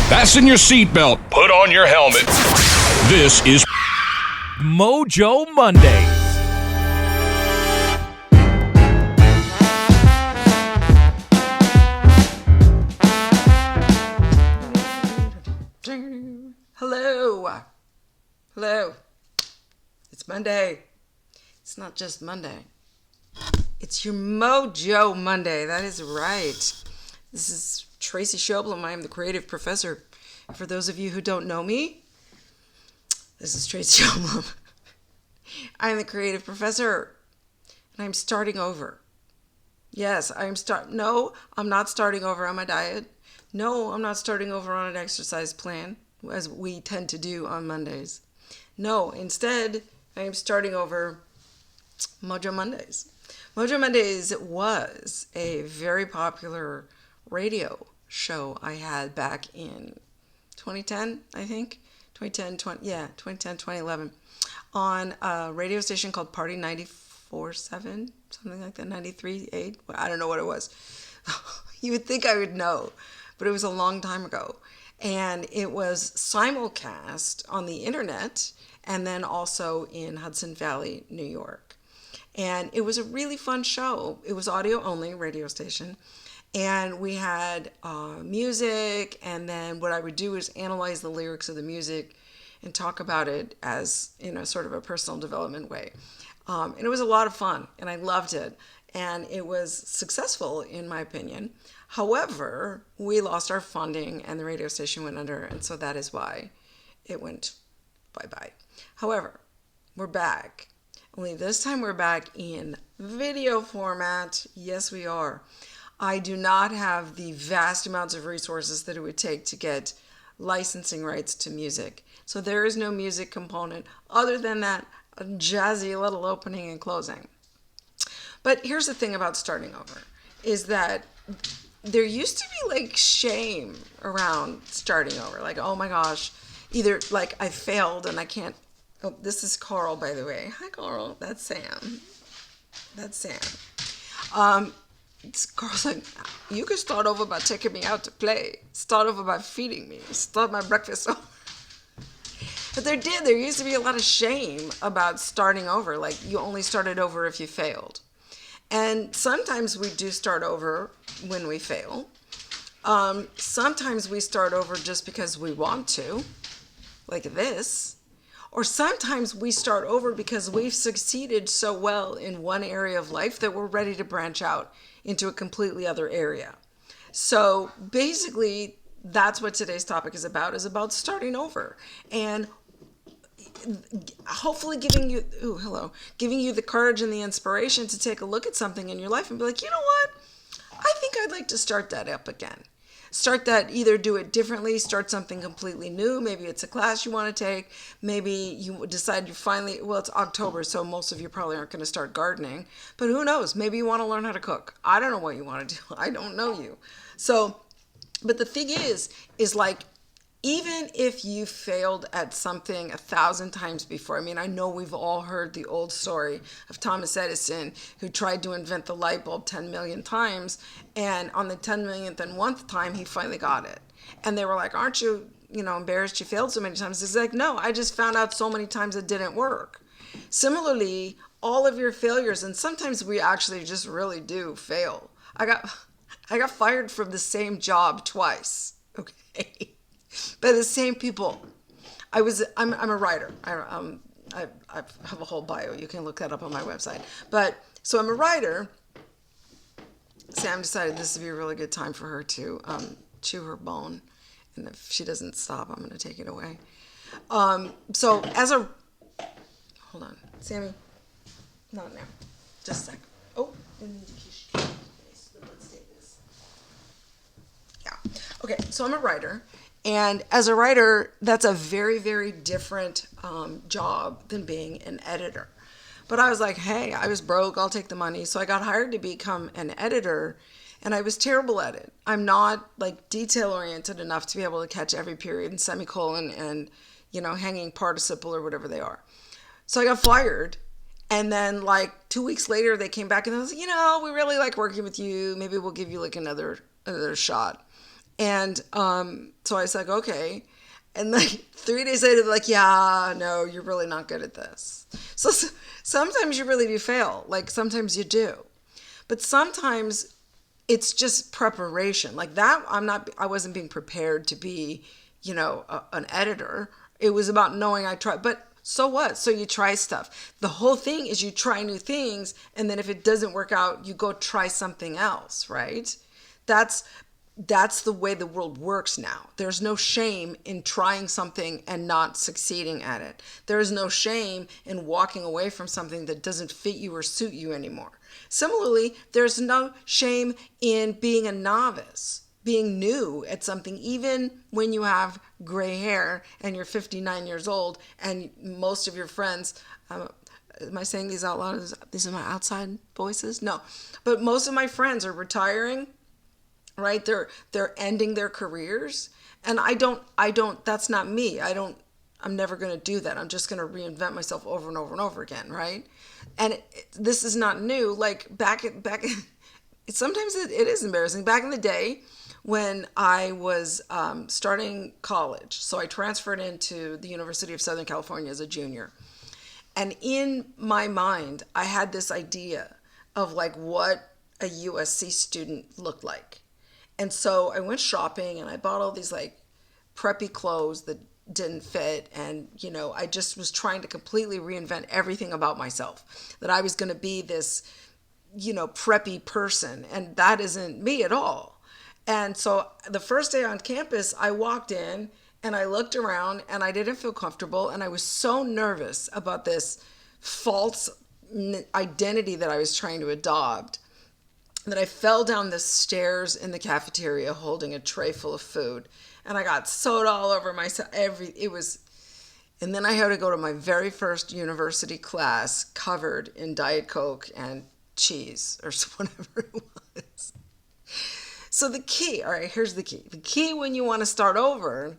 Fasten your seatbelt. Put on your helmet. This is Mojo Mondays. Hello. It's Monday. It's not just Monday. It's your Mojo Monday. That is right. This is Traci Schoblum. I am the creative professor. For those of you who don't know me, this is Traci Schoblum. I am the creative professor, and I'm starting over. Yes, No, I'm not starting over on my diet. No, I'm not starting over on an exercise plan, as we tend to do on Mondays. No, instead, I am starting over Mojo Mondays. Mojo Mondays was a very popular radio show I had back in 2010, I think. 2011. On a radio station called Party 94.7, something like that, 93.8. I don't know what it was. You would think I would know, but it was a long time ago. And it was simulcast on the internet and then also in Hudson Valley, New York. And it was a really fun show. It was audio only, radio station. And we had music, and then what I would do is analyze the lyrics of the music and talk about it as, sort of a personal development way. And it was a lot of fun, and I loved it. And it was successful, in my opinion. However, we lost our funding, and the radio station went under, and so that is why it went bye-bye. However, we're back. Only this time we're back in video format. Yes, we are. I do not have the vast amounts of resources that it would take to get licensing rights to music. So there is no music component other than that jazzy little opening and closing. But here's the thing about starting over, is that there used to be like shame around starting over. Like, oh my gosh, either like I failed and I can't. Oh, this is Carl, by the way. Hi, Carl. That's Sam. Carl's like, you could start over by taking me out to play. Start over by feeding me. Start my breakfast over. But there used to be a lot of shame about starting over. Like, you only started over if you failed. And sometimes we do start over when we fail. Sometimes we start over just because we want to, like this. Or sometimes we start over because we've succeeded so well in one area of life that we're ready to branch out into a completely other area. So basically, that's what today's topic is about starting over. And hopefully giving you the courage and the inspiration to take a look at something in your life and be like, you know what? I think I'd like to start that up again. Start that, either do it differently, start something completely new. Maybe it's a class you want to take. Maybe you decide it's October, so most of you probably aren't going to start gardening. But who knows? Maybe you want to learn how to cook. I don't know what you want to do. I don't know you. So, but the thing is like, even if you failed at something 1,000 times before, I know we've all heard the old story of Thomas Edison, who tried to invent the light bulb 10 million times, and on the 10 millionth and 1st time, he finally got it. And they were like, aren't you, embarrassed you failed so many times? It's like, no, I just found out so many times it didn't work. Similarly, all of your failures, and sometimes we actually just really do fail. I got fired from the same job twice, okay? By the same people. I'm a writer. I have a whole bio. You can look that up on my website. But so I'm a writer. Sam decided this would be a really good time for her to chew her bone, and if she doesn't stop, I'm going to take it away. Hold on, Sammy, not now. Just a sec. Oh, let's take this. Yeah. Okay. So I'm a writer. And as a writer, that's a very, very different job than being an editor. But I was like, hey, I was broke. I'll take the money. So I got hired to become an editor, and I was terrible at it. I'm not like detail-oriented enough to be able to catch every period and semicolon and, hanging participle or whatever they are. So I got fired. And then like 2 weeks later, they came back and they was like, we really like working with you. Maybe we'll give you like another shot. And so I was like, okay. And like 3 days later, they're like, yeah, no, you're really not good at this. So sometimes you really do fail. Like sometimes you do. But sometimes it's just preparation. Like that, I wasn't being prepared to be, an editor. It was about knowing I tried. But so what? So you try stuff. The whole thing is you try new things. And then if it doesn't work out, you go try something else, right? That's the way the world works now. There's no shame in trying something and not succeeding at it. There is no shame in walking away from something that doesn't fit you or suit you anymore. Similarly, there's no shame in being a novice, being new at something, even when you have gray hair and you're 59 years old and most of your friends, am I saying these out loud? These are my outside voices? No. But most of my friends are retiring, right? They're ending their careers. And I don't, that's not me. I'm never going to do that. I'm just going to reinvent myself over and over and over again, right? And this is not new. Like sometimes it is embarrassing. Back in the day when I was starting college, so I transferred into the University of Southern California as a junior. And in my mind, I had this idea of like what a USC student looked like. And so I went shopping and I bought all these like preppy clothes that didn't fit. And, I just was trying to completely reinvent everything about myself, that I was going to be this, preppy person. And that isn't me at all. And so the first day on campus, I walked in and I looked around and I didn't feel comfortable. And I was so nervous about this false identity that I was trying to adopt that I fell down the stairs in the cafeteria holding a tray full of food. And I got soda all over myself. And then I had to go to my very first university class covered in Diet Coke and cheese or whatever it was. So the key, all right, here's the key. The key when you want to start over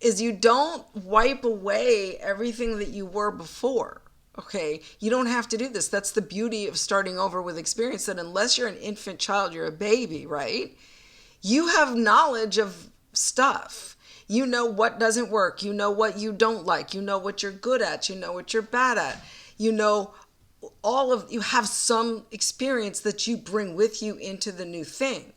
is you don't wipe away everything that you were before. Okay, you don't have to do this. That's the beauty of starting over with experience, that unless you're an infant child, you're a baby, right? You have knowledge of stuff. You know what doesn't work. You know what you don't like. You know what you're good at. You know what you're bad at. You have some experience that you bring with you into the new thing.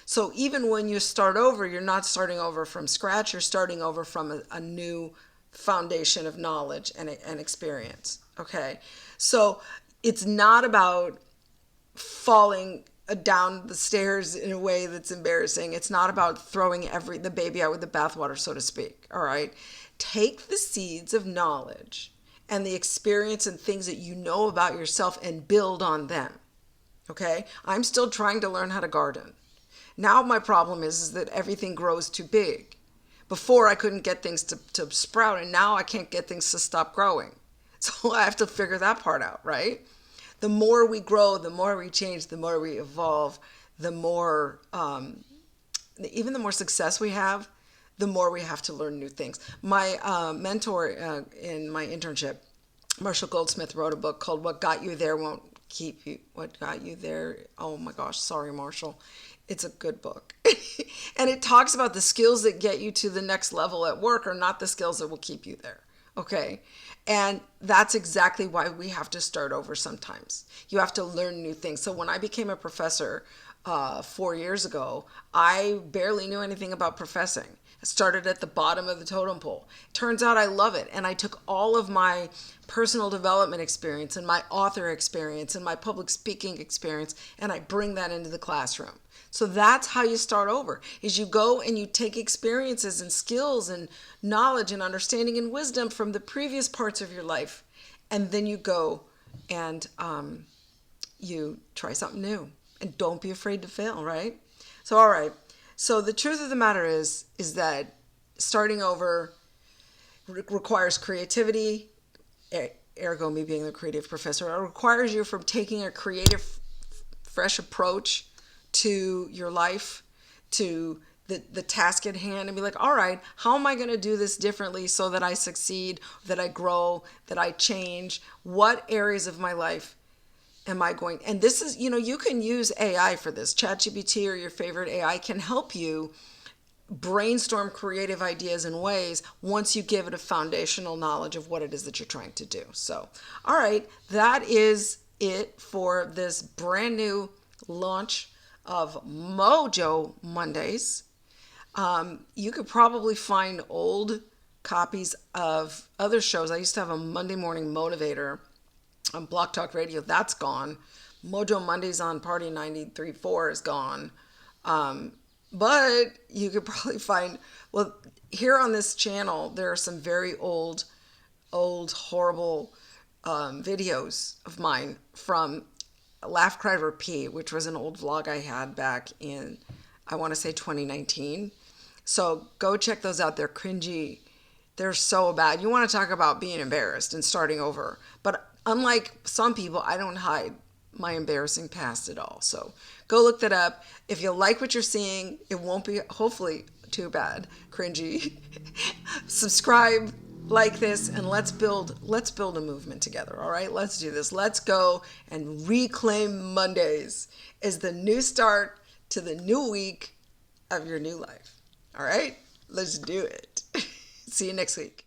So even when you start over, you're not starting over from scratch. You're starting over from a new foundation of knowledge and experience. Okay, so it's not about falling down the stairs in a way that's embarrassing. It's not about throwing the baby out with the bathwater, so to speak. All right, take the seeds of knowledge and the experience and things that you know about yourself and build on them. Okay, I'm still trying to learn how to garden. Now my problem is that everything grows too big. Before I couldn't get things to sprout, and now I can't get things to stop growing. So I have to figure that part out, right? The more we grow, the more we change, the more we evolve, the more, even the more success we have, the more we have to learn new things. My mentor in my internship, Marshall Goldsmith, wrote a book called What Got You There Won't Keep You. What Got You There? Oh my gosh, sorry, Marshall. It's a good book. And it talks about the skills that get you to the next level at work are not the skills that will keep you there. Okay. And that's exactly why we have to start over sometimes. You have to learn new things. So when I became a professor 4 years ago, I barely knew anything about professing. I started at the bottom of the totem pole. Turns out I love it. And I took all of my personal development experience and my author experience and my public speaking experience, and I bring that into the classroom. So that's how you start over, is you go and you take experiences and skills and knowledge and understanding and wisdom from the previous parts of your life. And then you go and you try something new. And don't be afraid to fail, right? So, all right. So the truth of the matter is that starting over requires creativity, ergo me being the creative professor. It requires you from taking a creative, fresh approach to your life, to the task at hand, and be like, all right, how am I going to do this differently so that I succeed, that I grow, that I change? What areas of my life am I going? And this is, you can use AI for this. ChatGPT or your favorite AI can help you brainstorm creative ideas and ways once you give it a foundational knowledge of what it is that you're trying to do. So, all right, that is it for this brand new launch of Mojo Mondays. You could probably find old copies of other shows. I used to have a Monday Morning Motivator on Block Talk Radio. That's gone. Mojo Mondays on Party 93.4 is gone. But you could probably find, well, here on this channel, there are some very old, horrible videos of mine from Laugh, Cry, Repeat, which was an old vlog I had back in, I want to say 2019. So go check those out. They're cringy. They're so bad. You want to talk about being embarrassed and starting over. But unlike some people, I don't hide my embarrassing past at all. So go look that up. If you like what you're seeing, it won't be, hopefully, too bad, cringy. Subscribe, like this, and let's build a movement together. All right, let's do this. Let's go and reclaim Mondays as the new start to the new week of your new life. All right, let's do it. See you next week.